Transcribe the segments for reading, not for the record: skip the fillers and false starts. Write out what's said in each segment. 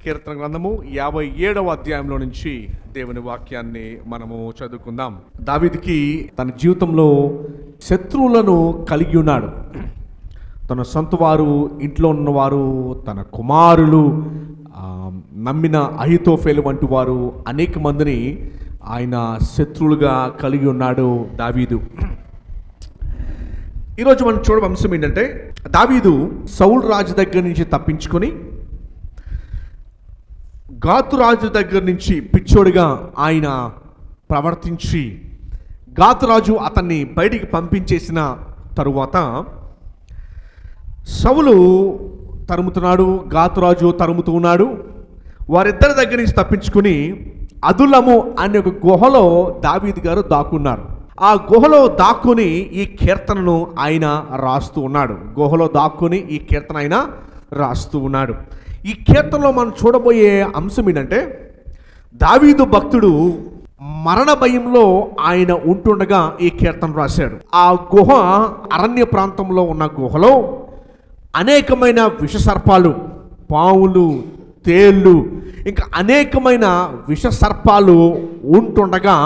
కీర్తన గ్రంథము 57వ అధ్యాయంలో నుంచి దేవుని వాక్యాన్ని మనము చదువుకుందాం. దావీదుకి తన జీవితంలో శత్రువులను కలిగి ఉన్నాడు. తన సొంత వారు, ఇంట్లో ఉన్నవారు, తన కుమారులు, నమ్మిన అహితోఫేలు వంటి వారు అనేక మందిని ఆయన శత్రువులుగా కలిగి ఉన్నాడు దావీదు. ఈరోజు మనం చూడడం అంశం ఏంటంటే, దావీదు సౌలు రాజు దగ్గర నుంచి తప్పించుకొని గాతు రాజు దగ్గర నుంచి పిచ్చోడిగా ఆయన ప్రవర్తించి గాతు రాజు అతన్ని బయటికి పంపించేసిన తరువాత సౌలు తరుముతున్నాడు, గాతు రాజు తరుముతూ ఉన్నాడు. వారిద్దరి దగ్గర నుంచి తప్పించుకుని అదుల్లము అనే ఒక గుహలో దావీదు గారు దాక్కున్నారు. ఆ గుహలో దాక్కుని ఈ కీర్తనను ఆయన రాస్తూ ఉన్నాడు. గుహలో దాక్కుని ఈ కీర్తన ఆయన రాస్తూ ఉన్నాడు. ఈ కీర్తనలో మనం చూడబోయే అంశం ఏంటంటే, దావీదు భక్తుడు మరణ భయంలో ఆయన ఉంటుండగా ఈ కీర్తన రాశాడు. ఆ గుహ అరణ్య ప్రాంతంలో ఉన్న గుహలో అనేకమైన విషసర్పాలు, పాములు, తేళ్ళు, ఇంకా అనేకమైన విషసర్పాలు ఉంటుండగా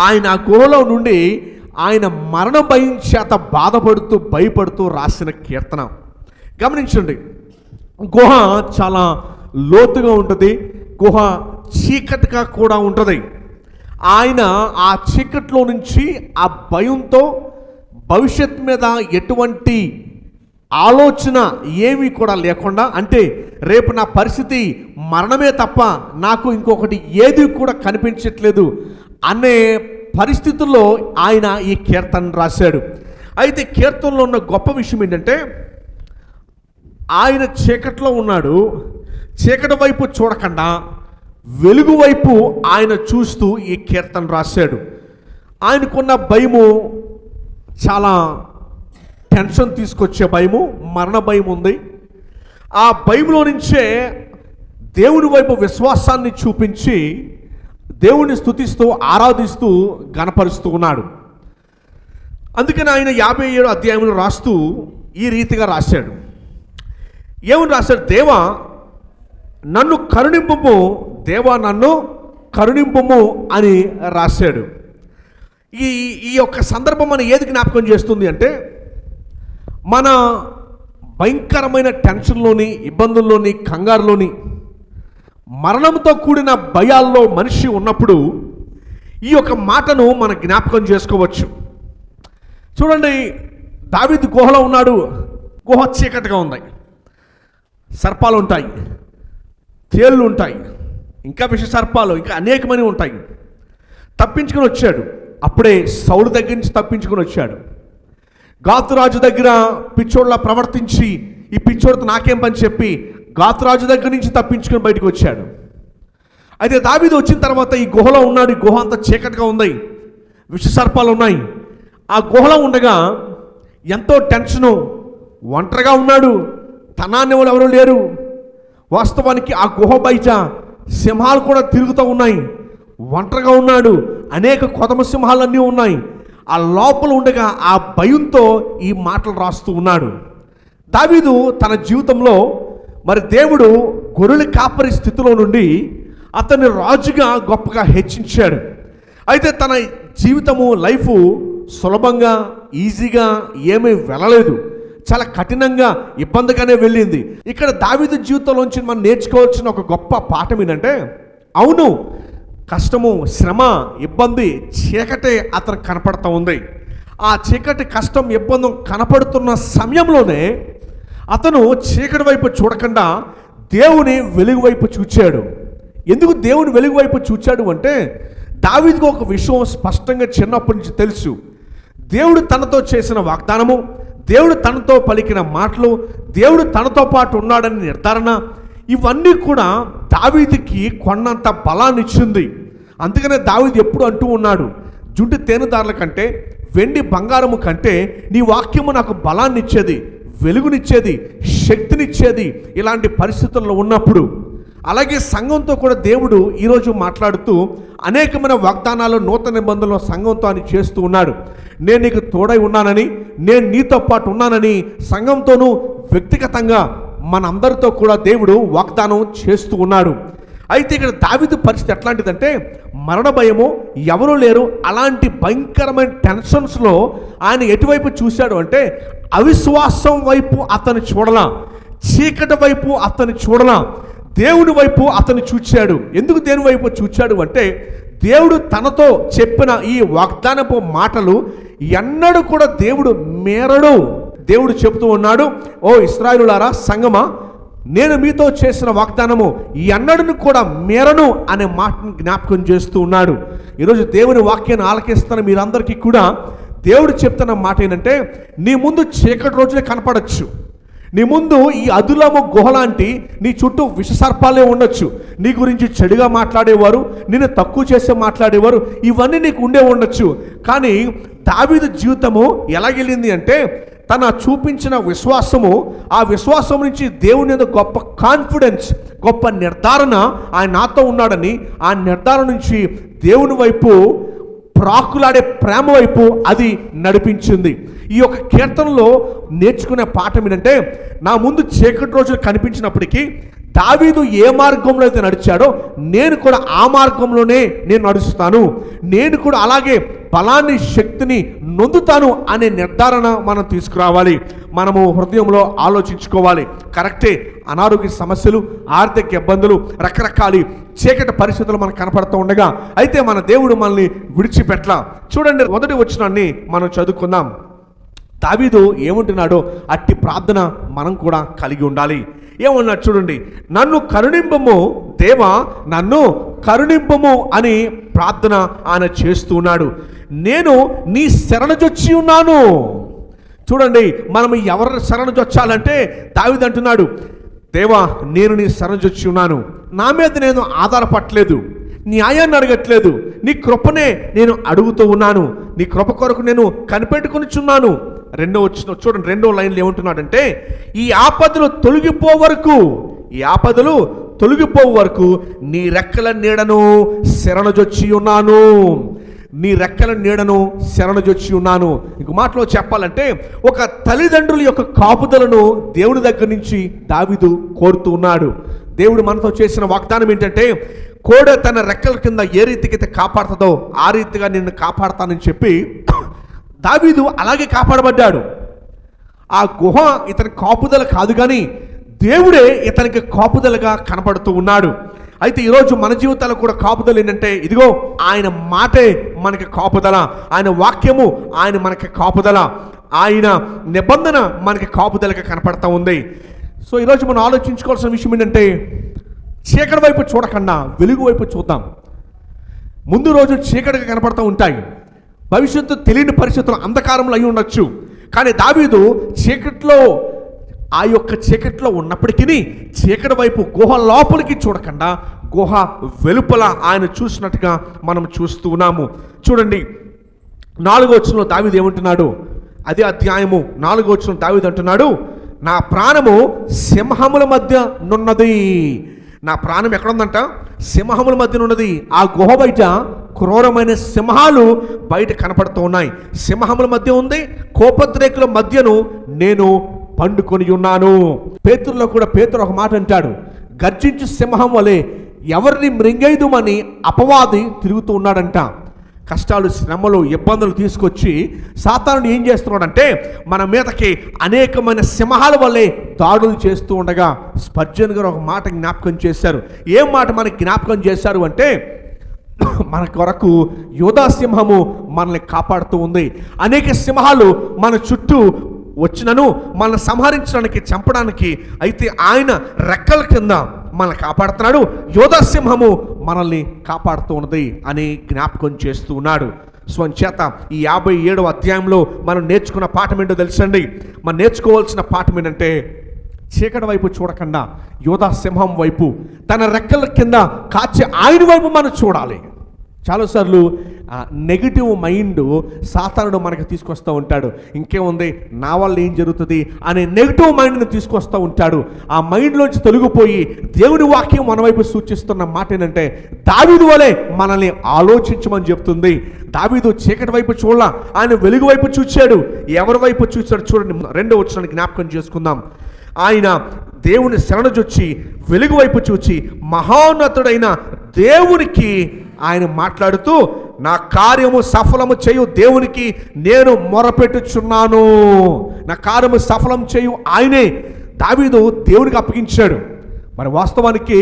ఆయన ఆ గుహలో నుండి ఆయన మరణ భయం చేత బాధపడుతూ భయపడుతూ రాసిన కీర్తన. గమనించండి, గుహ చాలా లోతుగా ఉంటుంది, గుహ చీకటిగా కూడా ఉంటుంది. ఆయన ఆ చీకట్లో నుంచి ఆ భయంతో భవిష్యత్ మీద ఎటువంటి ఆలోచన ఏమీ కూడా లేకుండా, అంటే రేపు నా పరిస్థితి మరణమే తప్ప నాకు ఇంకొకటి ఏది కూడా కనిపించట్లేదు అనే పరిస్థితుల్లో ఆయన ఈ కీర్తన రాశాడు. అయితే కీర్తనలో ఉన్న గొప్ప విషయం ఏంటంటే, ఆయన చీకట్లో ఉన్నాడు, చీకటి వైపు చూడకుండా వెలుగు వైపు ఆయన చూస్తూ ఈ కీర్తన రాశాడు. ఆయనకున్న భయము చాలా టెన్షన్ తీసుకొచ్చే భయము, మరణ భయం ఉంది. ఆ భయంలో నుంచే దేవుని వైపు విశ్వాసాన్ని చూపించి దేవుని స్తుతిస్తూ ఆరాధిస్తూ గణపరుస్తూ ఉన్నాడు. అందుకని ఆయన 57 అధ్యాయంలో రాస్తూ ఈ రీతిగా రాశాడు. ఏమని రాశాడు? దేవా నన్ను కరుణింపుము, దేవా నన్ను కరుణింపుము అని రాశాడు. ఈ యొక్క సందర్భం మన ఏది జ్ఞాపకం చేస్తుంది అంటే, మన భయంకరమైన టెన్షన్లోని, ఇబ్బందుల్లోని, కంగారులోని, మరణంతో కూడిన భయాల్లో మనిషి ఉన్నప్పుడు ఈ యొక్క మాటను మనం జ్ఞాపకం చేసుకోవచ్చు. చూడండి, దావీదు గుహలో ఉన్నాడు. గుహ చీకటిగా ఉంది, సర్పాలు ఉంటాయి, తేళ్ళు ఉంటాయి, ఇంకా విష సర్పాలు, ఇంకా అనేకమని ఉంటాయి. తప్పించుకొని వచ్చాడు. అప్పుడే సౌలు దగ్గర నుంచి తప్పించుకొని వచ్చాడు. గాతురాజు దగ్గర పిచ్చోళ్ళ ప్రవర్తించి ఈ పిచ్చోడితో నాకేం పని చెప్పి గాతురాజు దగ్గర నుంచి తప్పించుకొని బయటకు వచ్చాడు. అయితే దావీదు వచ్చిన తర్వాత ఈ గుహలో ఉన్నాడు. ఈ గుహ అంతా చీకటిగా ఉంది, విష సర్పాలు ఉన్నాయి. ఆ గుహలో ఉండగా ఎంతో టెన్షను, ఒంటరిగా ఉన్నాడు, తనాన్ని వాళ్ళు ఎవరు లేరు. వాస్తవానికి ఆ గుహ బయట సింహాలు కూడా తిరుగుతూ ఉన్నాయి. ఒంటరిగా ఉన్నాడు, అనేక కొదమ సింహాలన్నీ ఉన్నాయి. ఆ లోపల ఉండగా ఆ భయంతో ఈ మాటలు రాస్తూ ఉన్నాడు. దావీదు తన జీవితంలో మరి దేవుడు గొర్రెల కాపరి స్థితిలో నుండి అతన్ని రాజుగా గొప్పగా హెచ్చించాడు. అయితే తన జీవితము, లైఫ్ సులభంగా, ఈజీగా ఏమీ వెళ్ళలేదు, చాలా కఠినంగా, ఇబ్బందిగానే వెళ్ళింది. ఇక్కడ దావీదు జీవితంలోంచి మనం నేర్చుకోవాల్సిన ఒక గొప్ప పాఠం ఏంటంటే, అవును, కష్టము, శ్రమ, ఇబ్బంది, చీకటే అతను కనపడుతూ ఉంది. ఆ చీకటి, కష్టం, ఇబ్బంది కనపడుతున్న సమయంలోనే అతను చీకటి వైపు చూడకుండా దేవుని వెలుగు వైపు చూచాడు. ఎందుకు దేవుని వెలుగు వైపు చూచాడు అంటే, దావీదుకు ఒక విషయం స్పష్టంగా చిన్నప్పటి నుంచి తెలుసు. దేవుడు తనతో చేసిన వాగ్దానము, దేవుడు తనతో పలికిన మాటలు, దేవుడు తనతో పాటు ఉన్నాడని నిర్ధారణ, ఇవన్నీ కూడా దావీదుకి కొన్నంత బలాన్ని ఇచ్చింది. అందుకనే దావీదు ఎప్పుడు అంటూ ఉన్నాడు, జుంటి తేనెదారుల కంటే, వెండి బంగారము కంటే నీ వాక్యము నాకు బలాన్ని ఇచ్చేది, వెలుగునిచ్చేది, శక్తినిచ్చేది ఇలాంటి పరిస్థితుల్లో ఉన్నప్పుడు. అలాగే సంఘంతో కూడా దేవుడు ఈరోజు మాట్లాడుతూ అనేకమైన వాగ్దానాలు, నూతన నిబంధనలు సంఘంతో అని చేస్తూ ఉన్నాడు. నేను నీకు తోడై ఉన్నానని, నేను నీతో పాటు ఉన్నానని సంఘంతోనూ వ్యక్తిగతంగా మనందరితో కూడా దేవుడు వాగ్దానం చేస్తూ ఉన్నాడు. అయితే ఇక్కడ దావీదు పరిస్థితి ఎట్లాంటిదంటే, మరణ భయము, ఎవరు లేరు, అలాంటి భయంకరమైన టెన్షన్స్లో ఆయన ఎటువైపు చూశాడు అంటే అవిశ్వాసం వైపు అతను చూడలా, చీకటి వైపు అతను చూడలా, దేవుని వైపు అతను చూచాడు. ఎందుకు దేవుని వైపు చూచాడు అంటే, దేవుడు తనతో చెప్పిన ఈ వాగ్దానపు మాటలు ఎన్నడూ కూడా దేవుడు మేరడు. దేవుడు చెబుతూ ఉన్నాడు, ఓ ఇశ్రాయేలులారా సంగమా, నేను మీతో చేసిన వాగ్దానము ఎన్నడూ కూడా మేరను అనే మాటను జ్ఞాపకం చేస్తూ ఉన్నాడు. ఈరోజు దేవుని వాక్యాన్ని ఆలకిస్తున్న మీరందరికీ కూడా దేవుడు చెప్తున్న మాట ఏంటంటే, నీ ముందు చీకటి రోజులే కనపడచ్చు, నీ ముందు ఈ అదులము గుహలాంటి నీ చుట్టూ విషసర్పాలే ఉండొచ్చు, నీ గురించి చెడుగా మాట్లాడేవారు, నిన్ను తక్కువ చేసే మాట్లాడేవారు, ఇవన్నీ నీకు ఉండే ఉండొచ్చు. కానీ దావీదు జీవితము ఎలాగెళ్ళింది అంటే, తన చూపించిన విశ్వాసము, ఆ విశ్వాసం నుంచి దేవుని మీద గొప్ప కాన్ఫిడెన్స్, గొప్ప నిర్ధారణ, ఆయన నాతో ఉన్నాడని ఆ నిర్ధారణ నుంచి దేవుని వైపు ప్రాకులాడే ప్రేమ వైపు అది నడిపించింది. ఈ యొక్క కీర్తనలో నేర్చుకునే పాఠం ఏంటంటే, నా ముందు చీకటి రోజులు కనిపించినప్పటికీ దావీదు ఏ మార్గంలో అయితే నడిచాడో నేను కూడా ఆ మార్గంలోనే నేను నడుస్తాను, నేను కూడా అలాగే బలాన్ని, శక్తిని నొందుతాను అనే నిర్ధారణ మనం తీసుకురావాలి. మనము హృదయంలో ఆలోచించుకోవాలి. కరెక్టే, అనారోగ్య సమస్యలు, ఆర్థిక ఇబ్బందులు, రకరకాల చీకటి పరిస్థితులు మనకు కనపడుతూ ఉండగా అయితే మన దేవుడు మనల్ని విడిచిపెట్టలా. చూడండి, మొదటి వచనాన్ని మనం చదువుకుందాం. దావీదు ఏమంటున్నాడో అట్టి ప్రార్థన మనం కూడా కలిగి ఉండాలి. ఏమన్నా చూడండి, నన్ను కరుణింపము దేవా, నన్ను కరుణింపము అని ప్రార్థన ఆయన చేస్తూ ఉన్నాడు. నేను నీ శరణుజొచ్చి ఉన్నాను. చూడండి, మనం ఎవరి శరణుజొచ్చాలంటే దావీదు అంటున్నాడు, దేవా నేను నీ శరణుజొచ్చి ఉన్నాను, నా మీద నేను ఆధారపడలేదు, న్యాయాన్ని అడగట్లేదు, నీ కృపనే నేను అడుగుతూ ఉన్నాను, నీ కృప కొరకు నేను కనిపెట్టుకొనిచున్నాను. చూడండి, రెండో లైన్లో ఏమంటున్నాడంటే, ఈ ఆపదలు తొలగిపోవు వరకు నీ రెక్కల నీడను శరణుజొచ్చి ఉన్నాను, నీ రెక్కల నీడను శరణుజొచ్చి ఉన్నాను. ఇంక మాటలో చెప్పాలంటే, ఒక తల్లిదండ్రుల యొక్క కాపుదలను దేవుని దగ్గర నుంచి దావీదు కోరుతూ ఉన్నాడు. దేవుడు మనతో చేసిన వాగ్దానం ఏంటంటే, కోడె తన రెక్కల కింద ఏ రీతికైతే కాపాడుతుందో ఆ రీతిగా నిన్ను కాపాడుతానని చెప్పి దావీదు అలాగే కాపాడబడ్డాడు. ఆ గుహ ఇతని కాపుదల కాదు, కానీ దేవుడే ఇతనికి కాపుదలగా కనపడుతూ ఉన్నాడు. అయితే ఈరోజు మన జీవితాల్లో కూడా కాపుదల ఏంటంటే, ఇదిగో ఆయన మాటే మనకి కాపుదల, ఆయన వాక్యము ఆయన మనకి కాపుదల, ఆయన నిబంధన మనకి కాపుదలగా కనపడతా ఉంది. సో ఈరోజు మనం ఆలోచించుకోవాల్సిన విషయం ఏంటంటే, చీకటి వైపు చూడకుండా వెలుగు వైపు చూద్దాం. ముందు రోజు చీకటిగా కనపడుతూ ఉంటాయి, భవిష్యత్తు తెలియని పరిస్థితులు, అంధకారంలో అయి ఉండొచ్చు. కానీ దావీదు చీకట్లో, ఆ యొక్క చీకట్లో ఉన్నప్పటికీ చీకటి వైపు గుహ లోపలికి చూడకుండా గుహ వెలుపల ఆయన చూసినట్టుగా మనం చూస్తూ ఉన్నాము. చూడండి, 4వ వచనంలో దావీదు ఏమంటున్నాడు, అదే అధ్యాయము 4వ వచనం దావీదు అంటున్నాడు, నా ప్రాణము సింహముల మధ్య నున్నది. నా ప్రాణం ఎక్కడుందంట? సింహముల మధ్య ఉన్నది. ఆ గుహ బయట క్రూరమైన సింహాలు బయట కనపడుతూ ఉన్నాయి. సింహముల మధ్య ఉంది, కోపద్రేకుల మధ్యను నేను పండుకొని ఉన్నాను. పేతురులో కూడా పేతురు ఒక మాట అంటాడు, గర్జించు సింహం వలె ఎవరిని మృంగేయుదుమని అపవాది తిరుగుతూ ఉన్నాడంట. కష్టాలు, శ్రమలు, ఇబ్బందులు తీసుకొచ్చి సాతానుడు ఏం చేస్తున్నాడంటే మన మీదకి అనేకమైన సింహాల వల్లే దాడులు చేస్తూ ఉండగా స్పర్జన్ గారు ఒక మాట జ్ఞాపకం చేశారు. ఏం మాట మనకి జ్ఞాపకం చేశారు అంటే, మన కొరకు యోధా సింహము మనల్ని కాపాడుతూ ఉంది. అనేక సింహాలు మన చుట్టూ వచ్చినను మనల్ని సంహరించడానికి, చంపడానికి, అయితే ఆయన రెక్కల కింద మనల్ని కాపాడుతున్నాడు. యోధా సింహము మనల్ని కాపాడుతూ ఉన్నది అని జ్ఞాపకం చేస్తూ ఉన్నాడు. స్వంచేత ఈ 57వ అధ్యాయంలో మనం నేర్చుకున్న పాఠం ఏంటో తెలుసండి. మనం నేర్చుకోవాల్సిన పాఠం ఏంటంటే, చీకటి వైపు చూడకుండా యోధా సింహం వైపు, తన రెక్కల కింద కాచే ఆయన వైపు మనం చూడాలి. చాలాసార్లు నెగిటివ్ మైండ్ సాతానుడు మనకు తీసుకొస్తూ ఉంటాడు. ఇంకేముంది, నా వల్ల ఏం జరుగుతుంది అనే నెగిటివ్ మైండ్ని తీసుకొస్తూ ఉంటాడు. ఆ మైండ్లోంచి తొలగిపోయి దేవుని వాక్యం మన వైపు సూచిస్తున్న మాట ఏంటంటే, దావీదు వలె మనల్ని ఆలోచించమని చెప్తుంది. దావీదు చీకటి వైపు చూడాల, ఆయన వెలుగు వైపు చూచాడు. ఎవరి వైపు చూచాడు చూడండి, 2వ వచనాన్ని జ్ఞాపకం చేసుకుందాం. ఆయన దేవుని శరణుజొచ్చి వెలుగు వైపు చూచి మహోన్నతుడైన దేవునికి ఆయన మాట్లాడుతూ, నా కార్యము సఫలము చేయు దేవునికి నేను మొరపెట్టుచున్నాను. నా కార్యము సఫలం చేయు ఆయనే దావీదు దేవునికి అప్పగించాడు. మరి వాస్తవానికి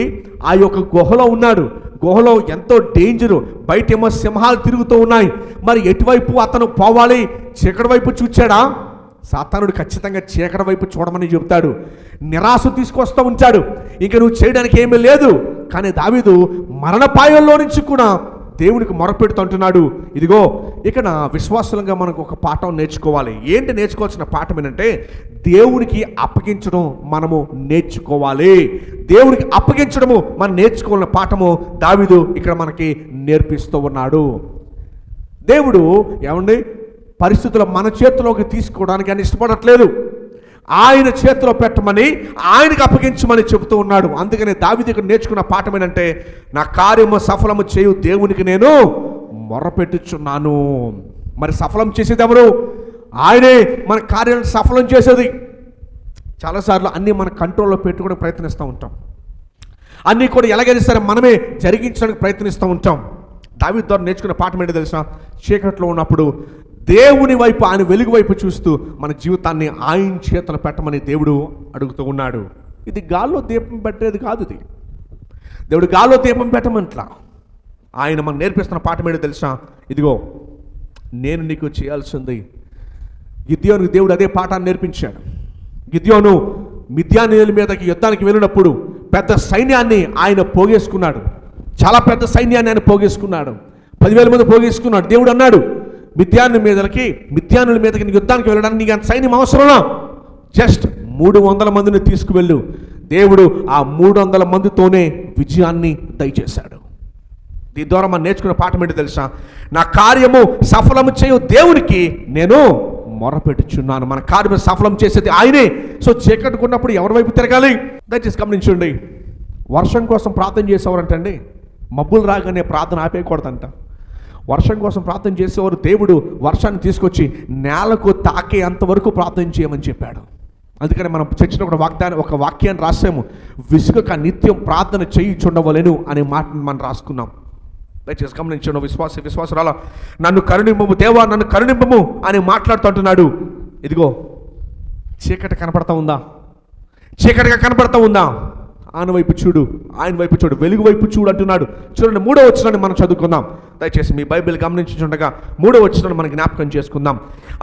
ఆ యొక్క గుహలో ఉన్నాడు. గుహలో ఎంతో డేంజరు, బయటేమో సింహాలు తిరుగుతూ ఉన్నాయి. మరి ఎటువైపు అతను పోవాలి? చీకటి వైపు చూచాడా? సాతానుడు ఖచ్చితంగా చీకటి వైపు చూడమని చెబుతాడు, నిరాశ తీసుకొస్తూ ఉంటాడు. ఇంక నువ్వు చేయడానికి ఏమీ లేదు. కానీ దావీదు మరణపాయంలో నుంచి కూడా దేవునికి మొరపెడుతుంటున్నాడు. ఇదిగో ఇక్కడ విశ్వాసులంగా మనకు ఒక పాఠం నేర్చుకోవాలి. ఏంటి నేర్చుకోవాల్సిన పాఠం ఏంటంటే, దేవునికి అప్పగించడం మనము నేర్చుకోవాలి. దేవునికి అప్పగించడము మనం నేర్చుకోవాలన్న పాఠము దావీదు ఇక్కడ మనకి నేర్పిస్తూ ఉన్నాడు. దేవుడు ఏమండి పరిస్థితులు మన చేతిలోకి తీసుకోవడానికి ఆయన ఇష్టపడట్లేదు. ఆయన చేతిలో పెట్టమని, ఆయనకు అప్పగించమని చెబుతూ ఉన్నాడు. అందుకని దావీదు ఇక్కడ నేర్చుకున్న పాఠం ఏంటంటే, నా కార్యము సఫలము చేయు దేవునికి నేను మొరపెట్టుచున్నాను. మరి సఫలం చేసేది ఎవరు? ఆయనే మన కార్యాలను సఫలం చేసేది. చాలాసార్లు అన్నీ మన కంట్రోల్లో పెట్టుకుని ప్రయత్నిస్తూ ఉంటాం. అన్నీ కూడా ఎలాగైనా సరే మనమే జరిగించడానికి ప్రయత్నిస్తూ ఉంటాం. దావీదు ద్వారా నేర్చుకున్న పాఠం ఏంటో తెలుసా? చీకట్లో ఉన్నప్పుడు దేవుని వైపు, ఆయన వెలుగు వైపు చూస్తూ మన జీవితాన్ని ఆయన చేతులు పెట్టమని దేవుడు అడుగుతూ ఉన్నాడు. ఇది గాల్లో దీపం పెట్టేది కాదు. ఇది దేవుడు గాల్లో దీపం పెట్టమంట్లా. ఆయన మనం నేర్పిస్తున్న పాఠం ఏంటో తెలుసా? ఇదిగో నేను నీకు చేయాల్సింది. గిద్యోనుకు దేవుడు అదే పాఠాన్ని నేర్పించాడు. గిద్యోను మిద్యానీయుల మీదకి యుద్ధానికి వెళ్ళినప్పుడు పెద్ద సైన్యాన్ని ఆయన పోగేసుకున్నాడు. చాలా పెద్ద సైన్యాన్ని ఆయన పోగేసుకున్నాడు. 10,000 మంది పోగేసుకున్నాడు. దేవుడు అన్నాడు, మిద్యానుల మీదకి యుద్ధానికి వెళ్ళడానికి నీకు అంత సైన్యం అవసరమా? జస్ట్ 300 మందిని తీసుకువెళ్ళు. దేవుడు ఆ 300 మందితోనే విజయాన్ని దయచేశాడు. దీని ద్వారా మనం నేర్చుకున్న పాఠం ఏంటో తెలుసా? నా కార్యము సఫలము చేయు దేవునికి నేను మొరపెట్టుచున్నాను. మన కార్యము సఫలం చేసేది ఆయనే. సో చీకట్టుకున్నప్పుడు ఎవరి వైపు తిరగాలి? దయచేసి గమనించండి. వర్షం కోసం ప్రార్థన చేసేవారంటండి, మబ్బులు రాగానే ప్రార్థన ఆపేయకూడదంట. వర్షం కోసం ప్రార్థన చేసేవారు దేవుడు వర్షాన్ని తీసుకొచ్చి నేలకు తాకే అంతవరకు ప్రార్థన చేయమని చెప్పాడు. అందుకని మనం చర్చలో ఒక వాక్యాన్ని రాసాము, విసుగక నిత్యం ప్రార్థన చేయుచుండవలెను అనే మాటను మనం రాసుకున్నాం. దయచేసి గమనించండి. విశ్వాసరాల నన్ను కరుణింపము దేవా, నన్ను కరుణింపము అని మాట్లాడుతుంటున్నాడు. ఇదిగో చీకటి కనపడతా ఉందా? చీకటిగా కనపడతా ఉందా? ఆయన వైపు చూడు, ఆయన వైపు చూడు, వెలుగు వైపు చూడు అంటున్నాడు. చూడండి 3వ వచనాన్ని మనం చదువుకుందాం. దయచేసి మీ బైబిల్ గమనించుండగా 3వ వచనాన్ని మనం జ్ఞాపకం చేసుకుందాం.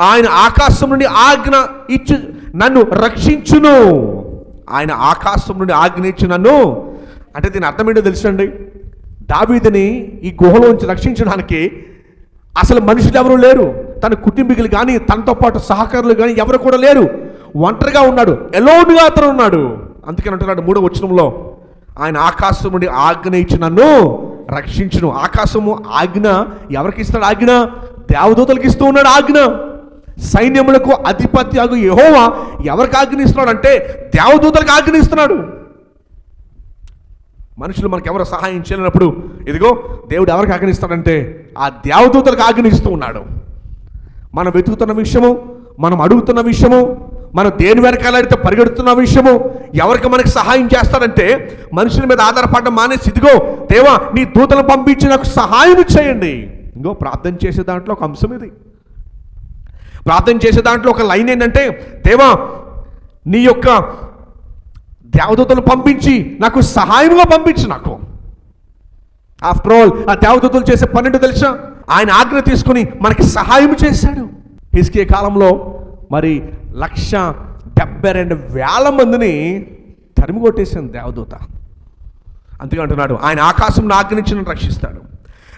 ఆయన ఆకాశం నుండి ఆజ్ఞ ఇచ్చు నన్ను రక్షించును. ఆయన ఆకాశం నుండి ఆజ్ఞ ఇచ్చు నన్ను అంటే దీని అర్థం ఏంటో తెలుసండి? దావీదుని ఈ గుహలోంచి రక్షించడానికి అసలు మనుషులు ఎవరు లేరు. తన కుటుంబీకులు కానీ, తనతో పాటు సహకారులు కానీ ఎవరు కూడా లేరు. ఒంటరిగా ఉన్నాడు, ఎలోన్గా అతను ఉన్నాడు. అందుకని అంటున్నాడు 3వ వచనంలో, ఆయన ఆకాశం నుండి ఆజ్ఞ ఇచ్చి నన్ను రక్షించును. ఆకాశము ఆజ్ఞ ఎవరికి ఇస్తాడు? ఆజ్ఞ దేవదూతలకు ఇస్తూ ఉన్నాడు ఆజ్ఞ. సైన్యములకు అధిపతి అగు యెహోవా ఎవరికి ఆజ్ఞ ఇస్తున్నాడు అంటే దేవదూతలకు ఆజ్ఞ ఇస్తున్నాడు. మనుషులు మనకు ఎవరు సహాయం చేయలేనప్పుడు ఇదిగో దేవుడు ఎవరికి ఆజ్ఞిస్తాడంటే ఆ దేవదూతలకు ఆజ్ఞిస్తూ ఉన్నాడు. మనం వెతుకుతున్న విషయము, మనం అడుగుతున్న విషయము, మనం దేని వెనకాలడితే పరిగెడుతున్న విషయము ఎవరికి మనకి సహాయం చేస్తాడంటే మనుషుల మీద ఆధారపడడం మానేసి ఇదిగో దేవా నీ దూతలను పంపించి నాకు సహాయం చేయండి. ఇంకో ప్రార్థన చేసే దాంట్లో ఒక అంశం ఇది. ప్రార్థన చేసే దాంట్లో ఒక లైన్ ఏంటంటే దేవా నీ యొక్క దేవదూతలు పంపించి నాకు సహాయంగా పంపించు. నాకు ఆఫ్టర్ ఆల్ ఆ దేవదూతలు చేసే పన్నెండు తెలుసా? ఆయన ఆజ్ఞ తీసుకుని మనకి సహాయం చేశాడు. హిజ్కియా కాలంలో మరి 172,000 మందిని తరిమి కొట్టేసింది దేవదూత. అందుకే అంటున్నాడు ఆయన ఆకాశం ఆజ్ఞించి నన్ను రక్షిస్తాడు.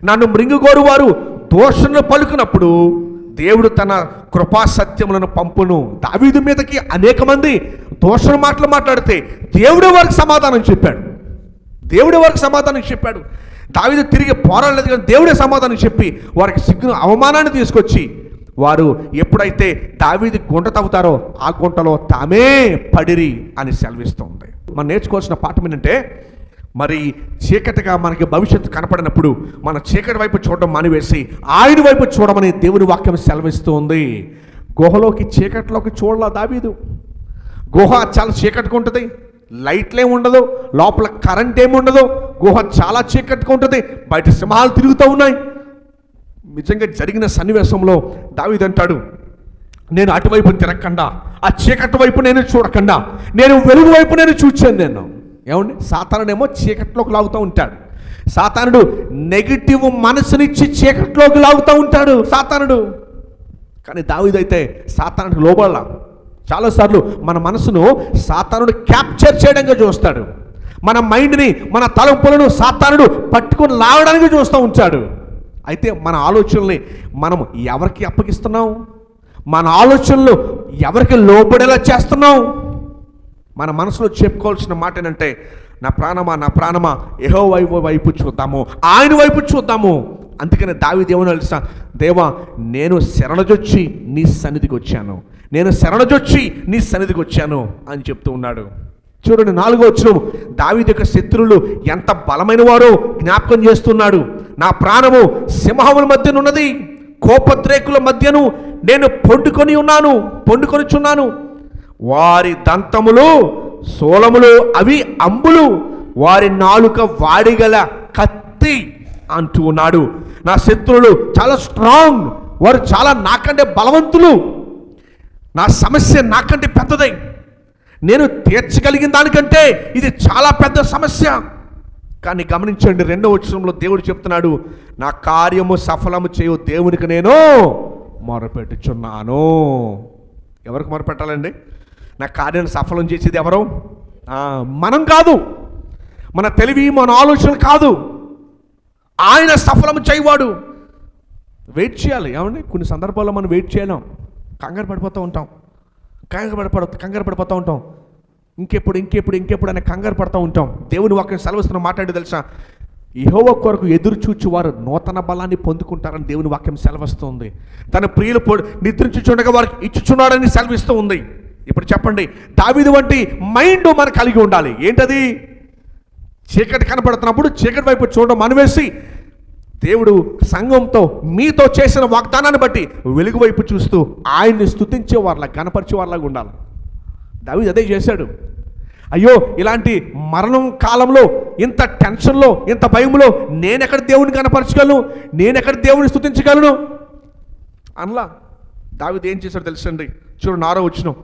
నన్ను మృంగుగోరు వారు దోషణను పలుకున్నప్పుడు దేవుడు తన కృపా సత్యములను పంపును. దావీదు మీదకి అనేక మంది దోషణ మాటలు మాట్లాడితే దేవుడే వారికి సమాధానం చెప్పాడు. దావీదు తిరిగి పోరాడలేదు కానీ దేవుడే సమాధానం చెప్పి వారికి సిగ్గును అవమానాన్ని తీసుకొచ్చి వారు ఎప్పుడైతే దావీదు గుంట తవ్వుతారో ఆ గుంటలో తామే పడిరి అని సెలవిస్తుంది. మనం నేర్చుకోవాల్సిన పాఠం ఏంటంటే మరి చీకటిగా మనకి భవిష్యత్తు కనపడినప్పుడు మన చీకటి వైపు చూడడం మానివేసి ఆయన వైపు చూడమని దేవుని వాక్యం సెలవిస్తూ ఉంది. గుహలోకి చీకటిలోకి చూడలా దావీదు. గుహ చాలా చీకటిగా ఉంటుంది, లైట్లేం ఉండదు, లోపల కరెంట్ ఏమి ఉండదు, గుహ చాలా చీకటిగా ఉంటుంది, బయట సింహాలు తిరుగుతూ ఉన్నాయి. నిజంగా జరిగిన సన్నివేశంలో దావీదు అంటాడు, నేను అటువైపు తిరగకుండా, ఆ చీకటి వైపు నేను చూడకుండా, నేను వెలుగు వైపు నేను చూచాను. నేను ఏమండి, సాతానుడేమో చీకటిలోకి లాగుతూ ఉంటాడు. సాతానుడు నెగిటివ్ మనసునిచ్చి చీకటిలోకి లాగుతూ ఉంటాడు సాతానుడు. కానీ దావీదు అయితే సాతానుడికి లోబడలా. చాలాసార్లు మన మనసును సాతానుడు క్యాప్చర్ చేయడానికి చూస్తాడు. మన మైండ్ని, మన తలంపులను సాతానుడు పట్టుకొని లాగడానికి చూస్తూ ఉంటాడు. అయితే మన ఆలోచనల్ని మనం ఎవరికి అప్పగిస్తున్నాం? మన ఆలోచనలు ఎవరికి లోబడేలా చేస్తున్నాం? మన మనసులో చెప్పుకోవాల్సిన మాట ఏంటంటే, నా ప్రాణమా యెహోవా వైపు చూద్దాము, ఆయన వైపు చూద్దాము. అందుకని దావీదు ఏమని తెలుసా? దేవా, నేను శరణజొచ్చి నీ సన్నిధికి వచ్చాను, నేను శరణజొచ్చి నీ సన్నిధికి వచ్చాను అని చెప్తూ ఉన్నాడు. చూడండి, 4వ వచనం, దావీదు యొక్క శత్రువులు ఎంత బలమైన వారో జ్ఞాపకం చేస్తున్నాడు. నా ప్రాణము సింహముల మధ్యనున్నది, కోపద్రేకుల మధ్యను నేను పొండుకొనిచున్నాను. వారి దంతములు సోలములు, అవి అంబులు, వారి నాలుక వాడిగల కత్తి అంటూ ఉన్నాడు. నా శత్రువులు చాలా స్ట్రాంగ్, వారు చాలా నాకంటే బలవంతులు, నా సమస్య నాకంటే పెద్దదై, నేను తీర్చగలిగిన దానికంటే ఇది చాలా పెద్ద సమస్య. కానీ గమనించండి, 2వ వచనంలో దేవుడు చెప్తున్నాడు, నా కార్యము సఫలము చేయు దేవునికి నేను మొరపెట్టుచున్నాను. ఎవరికి మొరపెట్టాలండి? నా కార్యాన్ని సఫలం చేసేది ఎవరు? మనం కాదు, మన తెలివి, మన ఆలోచన కాదు, ఆయన సఫలం చేయవాడు. వెయిట్ చేయాలి. ఏమండి, కొన్ని సందర్భాల్లో మనం వెయిట్ చేయలేం, కంగారు పడిపోతూ ఉంటాం. ఇంకెప్పుడు అనే కంగారు పడుతూ ఉంటాం. దేవుని వాక్యం సెలవిస్తున్న మాట్లాడి తెలుసా, యెహోవా కొరకు ఎదురు చూచి వారు నూతన బలాన్ని పొందుకుంటారని దేవుని వాక్యం సెలవిస్తుంది. తన ప్రియులు నిద్రించుచుండగా వారికి ఇచ్చుచున్నాడని సెలవిస్తూ ఉంది. ఇప్పుడు చెప్పండి, దావీదు వంటి మైండ్ మనం కలిగి ఉండాలి. ఏంటది? చీకటి కనపడుతున్నప్పుడు చీకటి వైపు చూడడం మనవేసి, దేవుడు సంఘంతో మీతో చేసిన వాగ్దానాన్ని బట్టి వెలుగు వైపు చూస్తూ ఆయన్ని స్తుతించే వాళ్ళ, గణపరిచే వాళ్ళగా ఉండాలి. దావీదు అదే చేశాడు. అయ్యో, ఇలాంటి మరణం కాలంలో, ఇంత టెన్షన్లో, ఇంత భయంలో నేనెక్కడ దేవుని కనపరచగలను, నేనెక్కడ దేవుని స్తుతించగలను అనలా. దావీదు ఏం చేశాడు తెలుసండి? చూడండి, 6వ వచనం,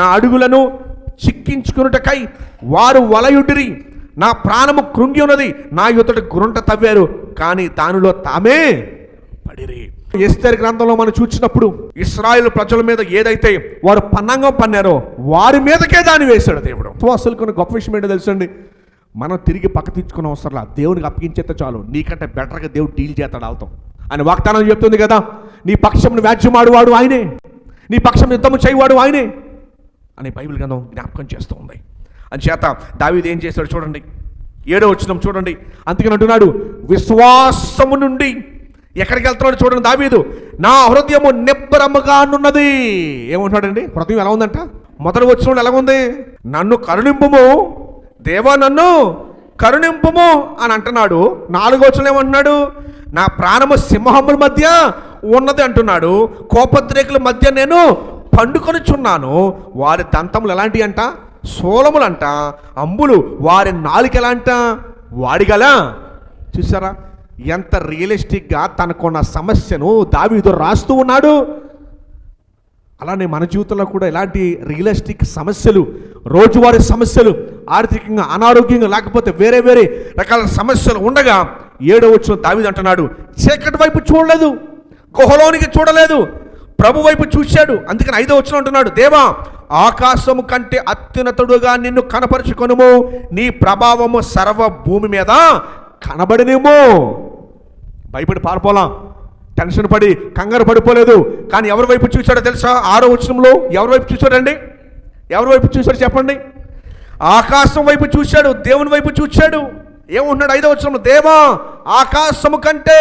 నా అడుగులను చిక్కించుకున్నటకై వారు వలయుడిరి, నా ప్రాణము కృంగి ఉన్నది, నా యుద్ధటి గురుంట తవ్వారు, కానీ దానిలో తామే పడిరి. ఎస్తేరు గ్రంథంలో మనం చూసినప్పుడు ఇశ్రాయేలు ప్రజల మీద ఏదైతే వారు పన్నాంగం పన్నారో వారి మీదకే దాన్ని వేశాడు దేవుడు. అసలు కొన్ని గొప్ప విషయం ఏంటో తెలుసండి, మనం తిరిగి పక్క తెచ్చుకునే అవసరంలా, దేవునికి అప్పగించేస్తే చాలు, నీకంటే బెటర్గా దేవుడు డీల్ చేస్తాడు అవుతాం అని వాగ్దానం చెప్తుంది కదా. నీ పక్షం వ్యాజ్యమాడువాడు ఆయనే, నీ పక్షం యుద్ధము చేయవాడు ఆయనే అని బైబిల్ గ్రంథం జ్ఞాపకం చేస్తూ ఉంది. అంచేత దావీదు ఏం చేశాడు చూడండి, 7వ వచనం చూడండి. అందుకని అంటున్నాడు, విశ్వాసము నుండి ఎక్కడికి వెళ్తున్నాడు చూడండి దావీదు, నా హృదయము నిబ్బరముగానున్నది. ఏమంటున్నాడండి? హృదయం ఎలా ఉందంట? మొదటి వచనంలో ఎలా ఉంది? నన్ను కరుణింపుము దేవా, నన్ను కరుణింపుము అని అంటున్నాడు. 4వ వచనంలో ఏమంటున్నాడు? నా ప్రాణము సింహముల మధ్య ఉన్నది అంటున్నాడు, కోపద్రేకుల మధ్య నేను పండుకొనిచున్నాను. వారి దంతములు ఎలాంటి అంట? సోలములంట, అంబులు, వారి నాలుక ఎలా అంట? వాడిగల. చూసారా ఎంత రియలిస్టిక్గా తనకున్న సమస్యను దావీదు రాస్తూ ఉన్నాడు. అలానే మన జీవితంలో కూడా ఇలాంటి రియలిస్టిక్ సమస్యలు, రోజువారీ సమస్యలు, ఆర్థికంగా, అనారోగ్యంగా, లేకపోతే వేరే వేరే రకాల సమస్యలు ఉండగా 7వ వచనం దావీదు అంటున్నాడు, చీకటి వైపు చూడలేదు, గుహలోనికి చూడలేదు, ప్రభు వైపు చూశాడు. అందుకని 5వ వచనం అంటున్నాడు, దేవా, ఆకాశము కంటే అత్యున్నతుడుగా నిన్ను కనపరుచుకొనుము, నీ ప్రభావము సర్వ భూమి మీద కనబడినేమో. భయపడి పారిపోలా, టెన్షన్ పడి కంగారు పడిపోలేదు. కానీ ఎవరి వైపు చూశాడో తెలుసా? 6వ వచనంలో ఎవరి వైపు చూశాడండి? ఎవరి వైపు చూశాడు చెప్పండి? ఆకాశం వైపు చూశాడు, దేవుని వైపు చూశాడు. ఏమంటున్నాడు 5వ వచనంలో? దేవా, ఆకాశము కంటే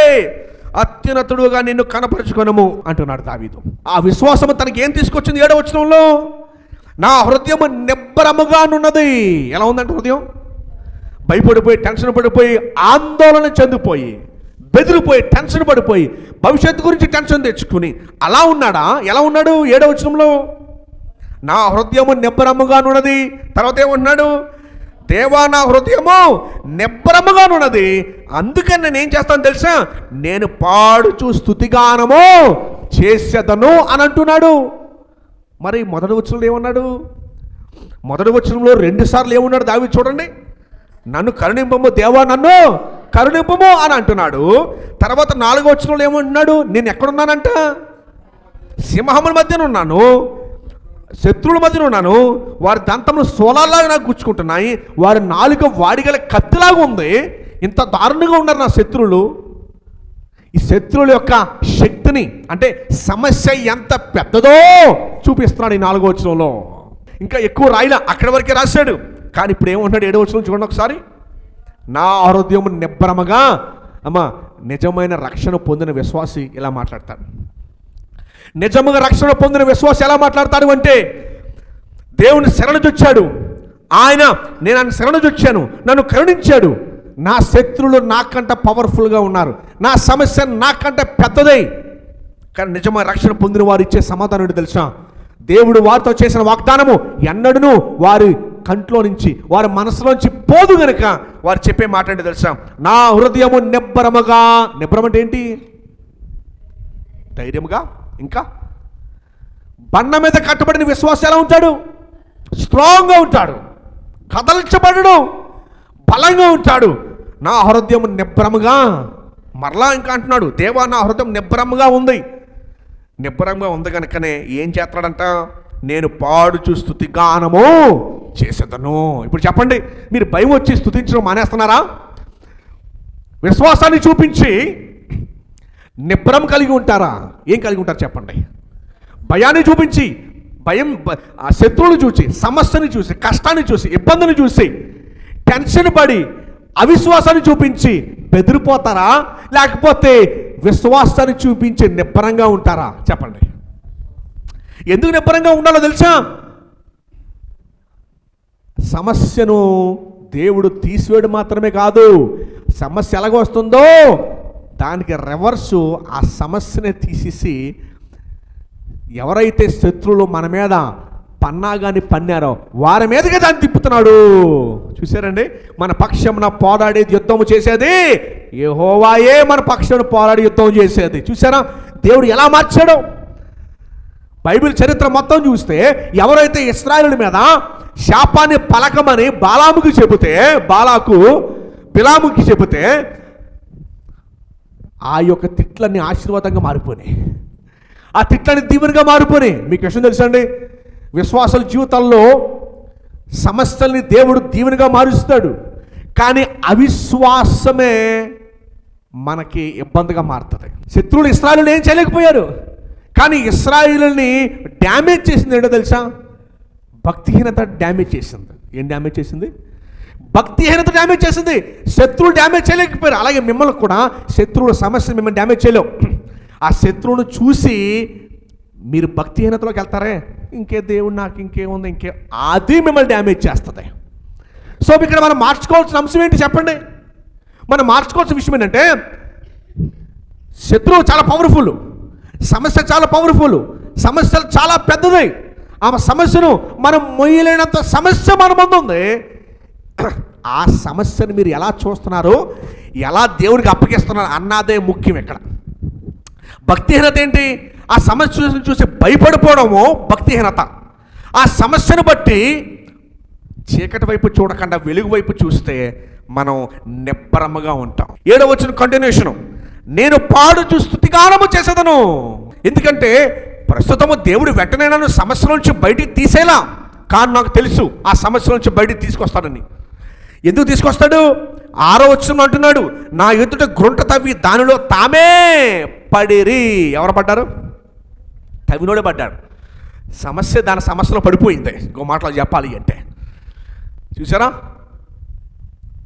అత్యున్నతుడుగా నిన్ను కనపరుచుకొనుము అంటున్నాడు దావీదు. ఆ విశ్వాసము తనకి ఏం తీసుకొచ్చింది? 7వ వచనంలో, నా హృదయము నిబ్బరముగానున్నది. ఎలా ఉందంటే హృదయం? భయపడిపోయి, టెన్షన్ పడిపోయి, ఆందోళన చెందిపోయి, బెదిరిపోయి, టెన్షన్ పడిపోయి, భవిష్యత్తు గురించి టెన్షన్ తెచ్చుకుని అలా ఉన్నాడా? ఎలా ఉన్నాడు? 7వ వచనంలో, నా హృదయము నిబ్బరముగానున్నది. తర్వాత ఏమంటున్నాడు? దేవా, నా హృదయము నిబ్బరముగానున్నది, అందుకని నేను ఏం చేస్తాను తెలుసా, నేను పాడుచు స్తుతిగానము చేసేదను అని అంటున్నాడు. మరి మొదటి వచనంలో ఏమన్నాడు? మొదటి వచనంలో 2 సార్లు ఏమన్నాడు దావీదు చూడండి. నన్ను కరుణింపము దేవా, నన్ను కరుణింపము అని అంటున్నాడు. తర్వాత 4వ వచనంలో ఏమంటున్నాడు? నేను ఎక్కడున్నానంట? సింహముల మధ్యన ఉన్నాను, శత్రువుల మధ్యన ఉన్నాను, వారి దంతములు సోలాల్లాగా నాకు గుచ్చుకుంటున్నాయి, వారి నాలుక వాడిగల కత్తిలాగా ఉంది. ఇంత దారుణంగా ఉన్నారు నా శత్రువులు. ఈ శత్రువుల యొక్క శక్తిని, అంటే సమస్య ఎంత పెద్దదో చూపిస్తున్నాడు ఈ 4వ వచనంలో. ఇంకా ఎక్కువ రాయిలా, అక్కడి వరకే రాశాడు. కానీ ఇప్పుడు ఏమంటున్నాడు 7వ వచనం చూడండి ఒకసారి. నా హృదయం నిబ్బరముగా, అమ్మా, నిజమైన రక్షణ పొందిన విశ్వాసి ఇలా మాట్లాడతాడు. నిజముగా రక్షణ పొందిన విశ్వాసి ఎలా మాట్లాడతాడు అంటే, దేవుని శరణుజొచ్చాడు ఆయన, నేను ఆయన శరణుజొచ్చాను, నన్ను కరుణించాడు, నా శత్రువులు నాకంట పవర్ఫుల్గా ఉన్నారు, నా సమస్య నాకంట పెద్దదై. కానీ నిజమైన రక్షణ పొందిన వారు ఇచ్చే సమాధానం ఏంటో తెలుసా? దేవుడు వారితో చేసిన వాగ్దానము ఎన్నడూను వారి కంట్లో నుంచి, వారి మనసులోంచి పోదు గనుక వారు చెప్పే మాట ఏంటో తెలుసా? నా హృదయము నిబ్బరముగా. నిబ్బరం అంటే ఏంటి? ధైర్యముగా. ఇంకా బండ మీద కట్టబడిన విశ్వాసం ఎలా ఉంటాడు? స్ట్రాంగ్గా ఉంటాడు, కదల్చబడడు, బలంగా ఉంటాడు. నా హృదయం నిబ్బరముగా. మరలా ఇంకా అంటున్నాడు, దేవా, నా హృదయం నిబ్బరముగా ఉంది. నిబ్బరంగా ఉంది కనుకనే ఏం చేస్తాడంట? నేను పాడుచు స్తుతి గానము చేసేదను. ఇప్పుడు చెప్పండి, మీరు భయం వచ్చి స్తుతించడం మానేస్తున్నారా? విశ్వాసాన్ని చూపించి నిబ్బరం కలిగి ఉంటారా? ఏం కలిగి ఉంటారు చెప్పండి? భయాన్ని చూపించి, ఆ శత్రువుని చూసి, సమస్యని చూసి, కష్టాన్ని చూసి, ఇబ్బందిని చూసి టెన్షన్ పడి అవిశ్వాసాన్ని చూపించి బెదిరిపోతారా? లేకపోతే విశ్వాసాన్ని చూపించి నిబ్బరంగా ఉంటారా? చెప్పండి. ఎందుకు నిబ్బరంగా ఉండాలో తెలుసా? సమస్యను దేవుడు తీసివేయడం మాత్రమే కాదు, సమస్య ఎలాగ వస్తుందో దానికి రివర్సు ఆ సమస్యనే తీసేసి, ఎవరైతే శత్రువులు మన మీద పన్నాగాని పన్నారో వారి మీదగా దాన్ని తిప్పుతున్నాడు. చూసారండి, మన పక్షమున పోరాడేది, యుద్ధము చేసేది యెహోవాయే. మన పక్షమున పోరాడి యుద్ధం చేసేది. చూసారా దేవుడు ఎలా మార్చాడో? బైబిల్ చరిత్ర మొత్తం చూస్తే ఎవరైతే ఇశ్రాయేలు మీద శాపాన్ని పలకమని బాలాముకి చెబితే, బిలాముకి చెబితే ఆ యొక్క తిట్లన్నీ ఆశీర్వాదంగా మారిపోయినాయి, ఆ తిట్లని దీవెనగా మారిపోయినాయి. మీకు విషయం తెలుసండి, విశ్వాసాల జీవితాల్లో సమస్యల్ని దేవుడు దీవెనగా మారుస్తాడు, కానీ అవిశ్వాసమే మనకి ఇబ్బందిగా మారుతుంది. శత్రువులు ఇశ్రాయేలుని ఏం చేయలేకపోయారు, కానీ ఇశ్రాయేలుని డ్యామేజ్ చేసింది ఏంటో తెలుసా? భక్తిహీనత డ్యామేజ్ చేసింది. ఏం డ్యామేజ్ చేసింది? భక్తిహీనత డ్యామేజ్ చేసింది. శత్రువులు డ్యామేజ్ చేయలేకపోయారు. అలాగే మిమ్మల్ని కూడా శత్రువుల సమస్య మిమ్మల్ని డ్యామేజ్ చేయలేవు. ఆ శత్రువును చూసి మీరు భక్తిహీనతలోకి వెళ్తారే, ఇంకే దేవుడు నాకు ఇంకేముంది, అది మిమ్మల్ని డ్యామేజ్ చేస్తుంది. సో ఇక్కడ మనం మార్చుకోవాల్సిన అంశం ఏంటి చెప్పండి? మనం మార్చుకోవాల్సిన విషయం ఏంటంటే, శత్రువు చాలా పవర్ఫుల్, సమస్య చాలా పవర్ఫుల్, సమస్యలు చాలా పెద్దది. ఆ సమస్యను మనం మొయ్యలేనంత సమస్య మన ముందు ఉంది. ఆ సమస్యను మీరు ఎలా చూస్తున్నారు, ఎలా దేవుడికి అప్పగిస్తున్నారు అన్నదే ముఖ్యం ఇక్కడ. భక్తిహీనత ఏంటి? ఆ సమస్యను చూసి భయపడిపోవడము భక్తిహీనత. ఆ సమస్యను బట్టి చీకటి వైపు చూడకుండా వెలుగు వైపు చూస్తే మనం నిబ్బరముగా ఉంటాం. 7వ వచనం కంటిన్యూషను, నేను పాడుచు స్తుతిగానము చేసేదను. ఎందుకంటే ప్రస్తుతము దేవుడు వెంటనే నన్ను సమస్య నుంచి బయటికి తీసేలా, కానీ నాకు తెలుసు ఆ సమస్య నుంచి బయటికి తీసుకొస్తాడని. ఎందుకు తీసుకొస్తాడు? 6వ వచనం అంటున్నాడు, నా ఎదుట గ్రుంట తవ్వి దానిలో తామే పడిరి. ఎవరు పడ్డారు? తవ్వినోడే పడ్డాడు. దాని సమస్యలో పడిపోయింది. ఇంకో మాటలు చెప్పాలి అంటే, చూసారా,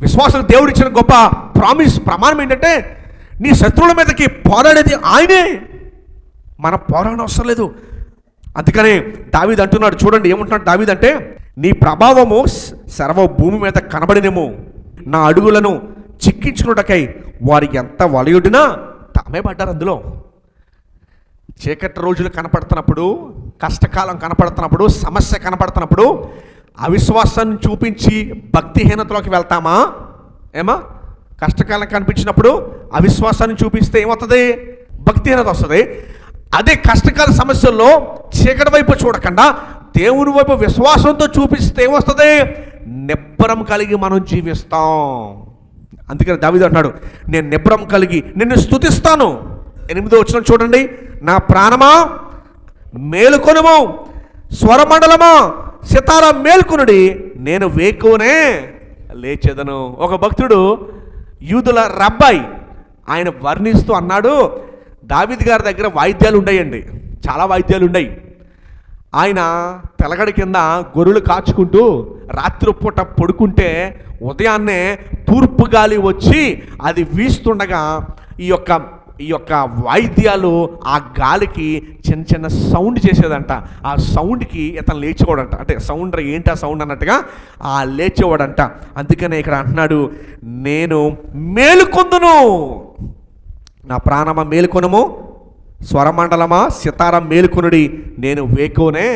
విశ్వాసం దేవుడు ఇచ్చిన గొప్ప ప్రమాణం ఏంటంటే, నీ శత్రువుల మీదకి పోరాడేది ఆయనే, మన పోరాడడం అవసరం లేదు. అందుకనే దావీదు అంటున్నాడు, చూడండి ఏమంటున్నాడు దావీదు అంటే, నీ ప్రభావము సర్వ భూమి మీద కనబడినేమో, నా అడుగులను చిక్కించుకున్నటకై వారి ఎంత వలయుడినా తామే పడ్డారు. అందులో చీకటి రోజులు కనపడుతున్నప్పుడు కష్టకాలం కనపడుతున్నప్పుడు, సమస్య కనపడుతున్నప్పుడు అవిశ్వాసాన్ని చూపించి భక్తిహీనతలోకి వెళ్తామా? ఏమా? కష్టకాలం కనిపించినప్పుడు అవిశ్వాసాన్ని చూపిస్తే ఏమవుతుంది? భక్తిహీనత వస్తుంది. అదే కష్టకాల సమస్యల్లో చీకటి వైపు చూడకుండా దేవుని వైపు విశ్వాసంతో చూపిస్తే ఏమొస్తుంది? నిబ్బరం కలిగి మనం జీవిస్తాం. అందుకని దావీదు అంటున్నాడు, నేను నిబ్బరం కలిగి నిన్ను స్తుతిస్తాను. 8వ వచనం చూడండి. నా ప్రాణమా మేలుకొనుము, స్వరమండలమా సితారా మేల్కొనుడి, నేను వేకువనే లేచెదను. ఒక భక్తుడు, యూదుల రబ్బాయి, ఆయన వర్ణిస్తూ అన్నాడు, దావీదు గారి దగ్గర వాయిద్యాలు ఉన్నాయండి, చాలా వాయిద్యాలు ఉన్నాయి. ఆయన తెలగడి కింద గొర్రెలు కాచుకుంటూ రాత్రిపూట పడుకుంటే ఉదయాన్నే తూర్పు గాలి వచ్చి అది వీస్తుండగా ఈ యొక్క వాయిద్యాలు ఆ గాలికి చిన్న చిన్న సౌండ్ చేసేదంట. ఆ సౌండ్కి ఇతను లేచేవాడంట. అంటే సౌండ్ ఏంటి ఆ సౌండ్ అన్నట్టుగా ఆ లేచేవాడంట. అందుకనే ఇక్కడ అంటున్నాడు, నేను మేలుకొందును, నా ప్రాణమా మేలుకొనుము, స్వరమండలమా సితార మేలుకొనుడి, నేను వేకువనే.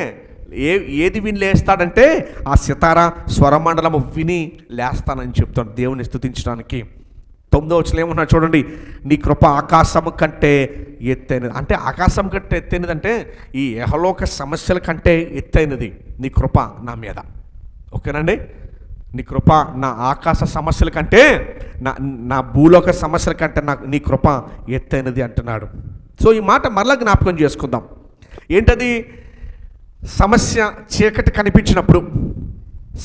ఏది విని లేస్తాడంటే ఆ సితార స్వరమండలము విని లేస్తానని చెప్తాను దేవుని స్తుతించడానికి. 9వ వచనం ఏమన్నా చూడండి, నీ కృప ఆకాశం కంటే ఎత్తైనది. అంటే ఆకాశం కంటే ఎత్తైనది అంటే ఈ యెహలోక సమస్యల కంటే ఎత్తైనది నీ కృప నా మీద. ఓకేనండి? నీ కృప నా ఆకాశ సమస్యల కంటే, నా భూలోక సమస్యల కంటే నీ కృప ఎత్తైనది అంటున్నాడు. సో ఈ మాట మరలా జ్ఞాపకం చేసుకుందాం. ఏంటది? సమస్య చీకటి కనిపించినప్పుడు,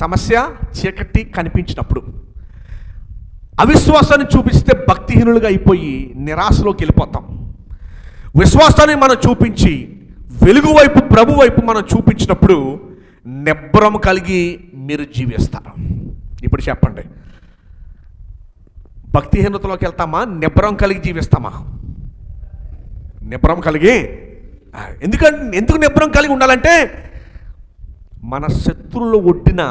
సమస్య చీకటి కనిపించినప్పుడు అవిశ్వాసాన్ని చూపిస్తే భక్తిహీనులుగా అయిపోయి నిరాశలోకి వెళ్ళిపోతాం. విశ్వాసాన్ని మనం చూపించి వెలుగు వైపు, ప్రభు వైపు మనం చూపించినప్పుడు నిబ్బరం కలిగి మీరు జీవిస్తారు. ఇప్పుడు చెప్పండి, భక్తిహీనతలోకి వెళ్తామా, నిబ్బరం కలిగి జీవిస్తామా? నిబ్బరం కలిగి. ఎందుకు నిబ్బరం కలిగి ఉండాలంటే మన శత్రువులు ఒడ్డిన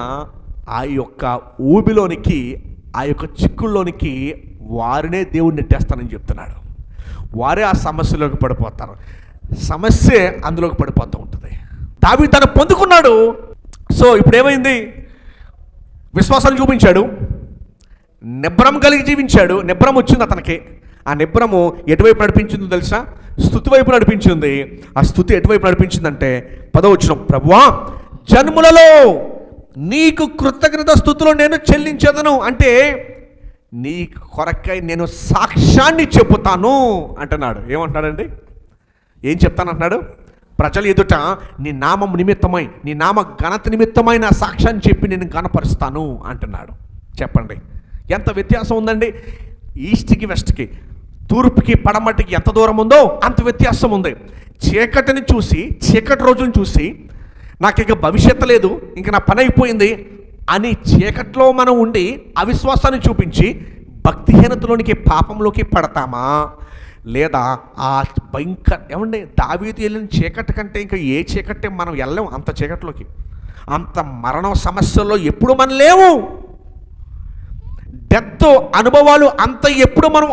ఆ యొక్క ఊబిలోనికి, ఆ యొక్క చిక్కుల్లోనికి వారినే దేవుడు నెట్టేస్తానని చెప్తున్నాడు. వారే ఆ సమస్యలోకి పడిపోతారు, సమస్య అందులోకి పడిపోతూ ఉంటుంది. దావీదు తను పొందుకున్నాడు. సో ఇప్పుడు ఏమైంది? విశ్వాసాన్ని చూపించాడు, నిబ్బరం కలిగి జీవించాడు. నిబ్బరం వచ్చింది అతనికి. ఆ నిబ్బరము ఎటువైపు నడిపించిందో తెలుసా? స్తుతి వైపు నడిపించింది. ఆ స్తుతి ఎటువైపు నడిపించిందంటే 10వ వచనం, ప్రభువా జన్ములలో నీకు కృతజ్ఞత స్తుతులు నేను చెల్లించేదను. అంటే నీ కొరకై నేను సాక్ష్యాన్ని చెబుతాను అంటున్నాడు. ఏమంటున్నాడండి? ఏం చెప్తానంటున్నాడు? ప్రజలు ఎదుట నీ నామం నిమిత్తమై, నీ నామ ఘనత నిమిత్తమై నా సాక్ష్యాన్ని చెప్పి నేను ఘనపరుస్తాను అంటున్నాడు. చెప్పండి, ఎంత వ్యత్యాసం ఉందండి? ఈస్ట్కి వెస్ట్కి, తూర్పుకి పడమటికి ఎంత దూరం ఉందో అంత వ్యత్యాసం ఉంది. చీకటిని చూసి, చీకటి రోజులను చూసి నాకు ఇక భవిష్యత్తు లేదు, ఇంక నా పని అయిపోయింది అని చీకట్లో మనం ఉండి అవిశ్వాసాన్ని చూపించి భక్తిహీనతలోనికి, పాపంలోకి పడతామా? లేదా ఆ ఏమండి, దావీదు వెళ్ళిన చీకటి కంటే ఇంకా ఏ చీకటి మనం వెళ్ళలేము. అంత చీకటిలోకి, అంత మరణం సమస్యల్లో ఎప్పుడు మనం లేవు. డెత్ అనుభవాలు అంత ఎప్పుడు మనం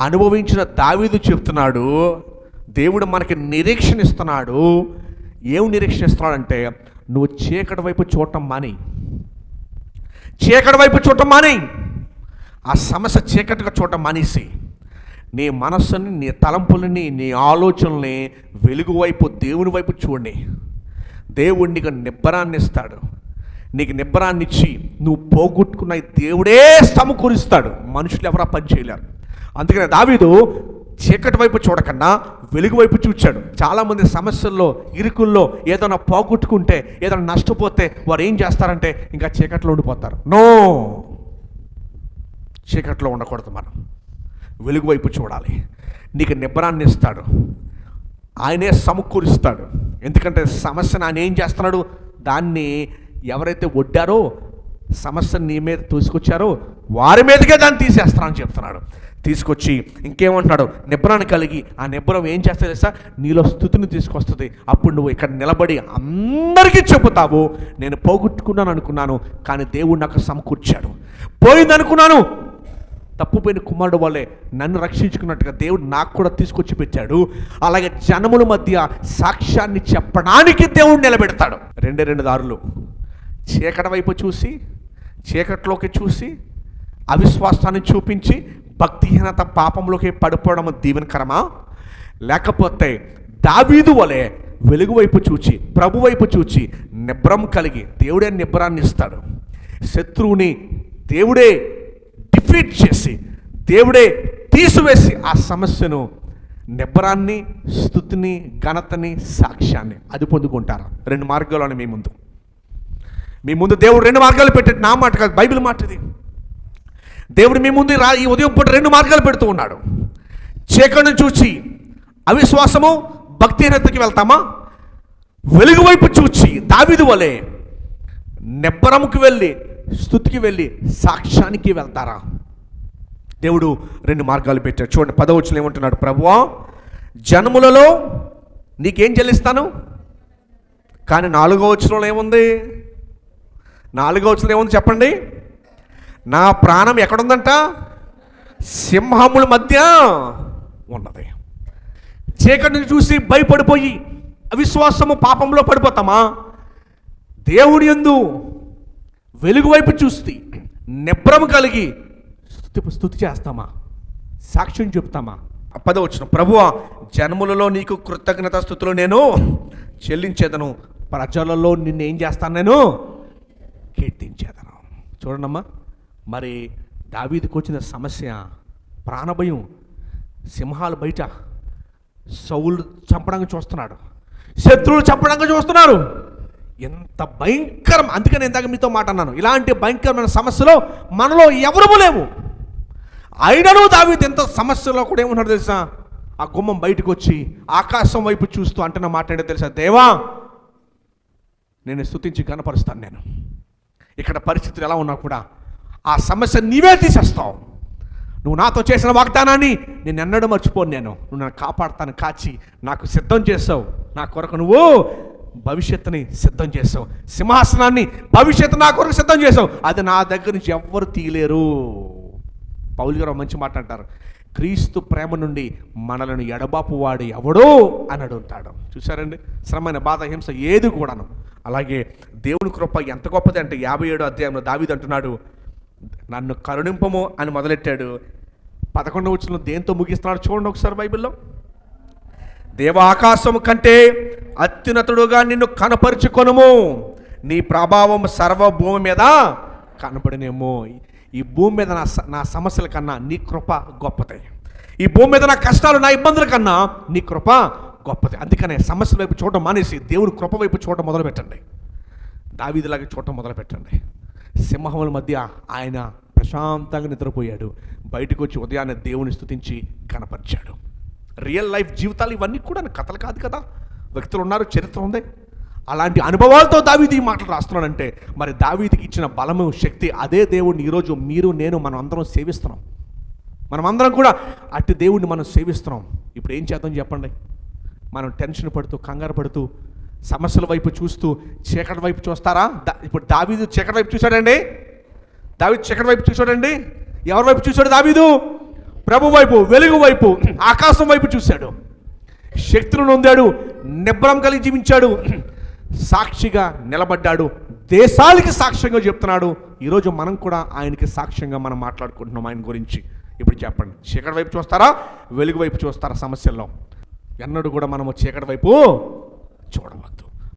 అనుభవించిన దావీదు చెప్తున్నాడు, దేవుడు మనకి నిరీక్షణ ఇస్తున్నాడు. ఏం నిరీక్షణ ఇస్తున్నాడంటే, నువ్వు చీకటి వైపు చూడటం మాని, చీకటి వైపు చూడటం మాని, ఆ సమస్య చీకటిగా చూడటం మానేసి నీ మనస్సుని, నీ తలంపులని, నీ ఆలోచనల్ని వెలుగు వైపు, దేవుని వైపు చూడండి. దేవుడు నీకు నిబ్బరాన్ని ఇస్తాడు. నీకు నిబ్బరాన్ని ఇచ్చి నువ్వు పోగొట్టుకున్న దేవుడే సమకూరుస్తాడు. మనుషులు ఎవరా పని చేయలేరు. అందుకనే దావీదు చీకటి వైపు చూడకుండా వెలుగు వైపు చూచాడు. చాలామంది సమస్యల్లో, ఇరుకుల్లో ఏదైనా పోగొట్టుకుంటే, ఏదైనా నష్టపోతే వారు ఏం చేస్తారంటే ఇంకా చీకట్లో ఉండిపోతారు. నో, చీకట్లో ఉండకూడదు. మనం వెలుగు వైపు చూడాలి. నీకు నిబ్బరాన్ని ఇస్తాడు, ఆయనే సమకూరుస్తాడు. ఎందుకంటే సమస్యను ఆయన ఏం చేస్తున్నాడు? దాన్ని ఎవరైతే ఒడ్డారో, సమస్యను నీ మీద తీసుకొచ్చారో వారి మీదకే దాన్ని తీసేస్తానని చెప్తున్నాడు. తీసుకొచ్చి ఇంకేమంటున్నాడు? నిబ్బరాన్ని కలిగి, ఆ నిబ్బరం ఏం చేస్తుంది తెలుసా? నీలో స్తుతిని తీసుకొస్తుంది. అప్పుడు నువ్వు ఇక్కడ నిలబడి అందరికీ చెబుతావు, నేను పోగొట్టుకున్నాను అనుకున్నాను, కానీ దేవుడు నాకు సమకూర్చాడు. పోయిందనుకున్నాను, తప్పుపోయిన కుమారుడు వల్లే నన్ను రక్షించుకున్నట్టుగా దేవుడు నాకు కూడా తీసుకొచ్చి పెట్టాడు. అలాగే జనముల మధ్య సాక్ష్యాన్ని చెప్పడానికి దేవుడు నిలబెడతాడు. రెండు దారులు. చీకటి వైపు చూసి, చీకటిలోకి చూసి అవిశ్వాసాన్ని చూపించి భక్తిహీనత పాపంలోకి పడిపోవడం దీవెనకరమా? లేకపోతే దావీదు వలె వెలుగు వైపు చూచి, ప్రభు వైపు చూచి నిబ్రం కలిగి దేవుడే నిబ్రాన్ని ఇస్తాడు. శత్రువుని దేవుడే డిఫీట్ చేసి, దేవుడే తీసివేసి ఆ సమస్యను, నిబ్బరాన్ని, స్తుతిని, ఘనతని, సాక్ష్యాన్ని అది పొందుకుంటారు. 2 మార్గాలు మీ ముందు దేవుడు 2 మార్గాలు పెట్టాడు. నా మాట కాదు, బైబిల్ మాట ఇది. దేవుడు మీ ముందు ఈ ఉదయం పూట 2 మార్గాలు పెడుతూ ఉన్నాడు. చీకటిని చూచి అవిశ్వాసము భక్తిహీనతకి వెళ్తామా? వెలుగు వైపు చూచి దావీదు వలె నిబ్బరముకి వెళ్ళి, స్తుతికి వెళ్ళి, సాక్ష్యానికి వెళ్తారా? దేవుడు 2 మార్గాలు పెట్టాడు. చూడండి 10వ వచనంలో ఏమంటున్నాడు? ప్రభువా, జనములలో నీకేం చెల్లిస్తాను. కానీ 4వ వచనంలో ఏముంది? 4వ వచనంలో ఏముంది చెప్పండి? నా ప్రాణం ఎక్కడుందంట? సింహముల మధ్య ఉన్నది. చీకటిని చూసి భయపడిపోయి అవిశ్వాసము పాపంలో పడిపోతామా? దేవుని యందు వెలుగు వైపు చూస్తే నిబ్రము కలిగి స్తుతి చేస్తామా? సాక్ష్యం చెప్తామా? 10వ వచనం, ప్రభువా, జనములలో నీకు కృతజ్ఞత స్తుతులు నేను చెల్లించేదను, ప్రజలలో నిన్ను ఏం చేస్తాను? నేను కీర్తించేదను. చూడండమ్మా, మరి దావీదుకు వచ్చిన సమస్య ప్రాణభయం. సింహాలు బయట సౌలు చంపడానికి చూస్తున్నాడు, శత్రువులు చంపడానికి చూస్తున్నారు. ఎంత భయంకరం! అందుకని ఇందాక మీతో మాట అన్నాను, ఇలాంటి భయంకరమైన సమస్యలో మనలో ఎవరూ లేము. అయినను దావీదు ఎంత సమస్యలో కూడా ఏమన్నాడు తెలుసా? ఆ గుమ్మం బయటకు వచ్చి ఆకాశం వైపు చూస్తూ అంటున్న మాట ఏంటో తెలుసా? దేవా, నేను స్తుతించి కనపరుస్తాను. నేను ఇక్కడ పరిస్థితులు ఎలా ఉన్నా కూడా ఆ సమస్య నీవే తీసేస్తావు. నువ్వు నాతో చేసిన వాగ్దానాన్ని నేను ఎన్నడూ మర్చిపోను. నువ్వు నన్ను కాపాడుతాను, కాచి నాకు సిద్ధం చేస్తావు. నా కొరకు నువ్వు భవిష్యత్తుని సిద్ధం చేసావు. సింహాసనాన్ని, భవిష్యత్తు నా కొరకు సిద్ధం చేసావు. అది నా దగ్గర నుంచి ఎవ్వరు తీయలేరు. పౌలు గారు మంచి మాట అంటారు, క్రీస్తు ప్రేమ నుండి మనలను ఎడబాపు వాడు ఎవడో అని అడుగుతాడు. చూసారండి, శ్రమైన బాధ, హింస ఏది కూడాను. అలాగే దేవుని కృప ఎంత గొప్పది అంటే 57వ అధ్యాయంలో దావీదు అంటున్నాడు, నన్ను కరుణింపము అని మొదలెట్టాడు. 11వ వచనంలో దేంతో ముగిస్తున్నాడు చూడండి ఒకసారి బైబిల్లో. దేవాకాశము కంటే అత్యున్నతుడుగా నిన్ను కనపరుచుకొనుము, నీ ప్రభావం సర్వభూమి మీద కనపడినేమో. ఈ భూమి మీద నా సమస్యల కన్నా నీ కృప గొప్పది. ఈ భూమి మీద నా కష్టాలు, నా ఇబ్బందుల కన్నా నీ కృప గొప్పది. అందుకనే సమస్యల వైపు చూడటం మానేసి దేవుని కృప వైపు చూడటం మొదలు పెట్టండి. దావీదులాగా చూడటం మొదలు పెట్టండి. సింహముల మధ్య ఆయన ప్రశాంతంగా నిద్రపోయాడు. బయటకు వచ్చి ఉదయాన్నే దేవుని స్తుతించి కనపరిచాడు. రియల్ లైఫ్ జీవితాలు ఇవన్నీ కూడా కథలు కాదు కదా, వ్యక్తులు ఉన్నారు, చరిత్ర ఉంది. అలాంటి అనుభవాలతో దావీదు ఈ మాటలు రాస్తున్నాడంటే మరి దావీదుకి ఇచ్చిన బలము, శక్తి అదే దేవుడిని ఈరోజు మీరు, నేను, మనం అందరం సేవిస్తున్నాం. మనం అందరం కూడా అట్టి దేవుడిని మనం సేవిస్తున్నాం. ఇప్పుడు ఏం చేద్దాం చెప్పండి? మనం టెన్షన్ పడుతూ, కంగారు పడుతూ, సమస్యల వైపు చూస్తూ చీకటి వైపు చూస్తారా? ఇప్పుడు దావీదు చీకటి వైపు చూశాడండి. దావీదు చీకటి వైపు చూశాడండి. ఎవరి వైపు చూశాడు దావీదు? ప్రభు వైపు, వెలుగు వైపు, ఆకాశం వైపు చూశాడు. శక్తులను పొందాడు, నిబ్రం కలిగి జీవించాడు, సాక్షిగా నిలబడ్డాడు, దేశాలకి సాక్ష్యంగా చెప్తున్నాడు. ఈరోజు మనం కూడా ఆయనకి సాక్ష్యంగా మనం మాట్లాడుకుంటున్నాం ఆయన గురించి. ఇప్పుడు చెప్పండి, చీకటి వైపు చూస్తారా, వెలుగు వైపు చూస్తారా? సమస్యల్లో ఎన్నడూ కూడా మనము చీకటి వైపు చూడవద్దు.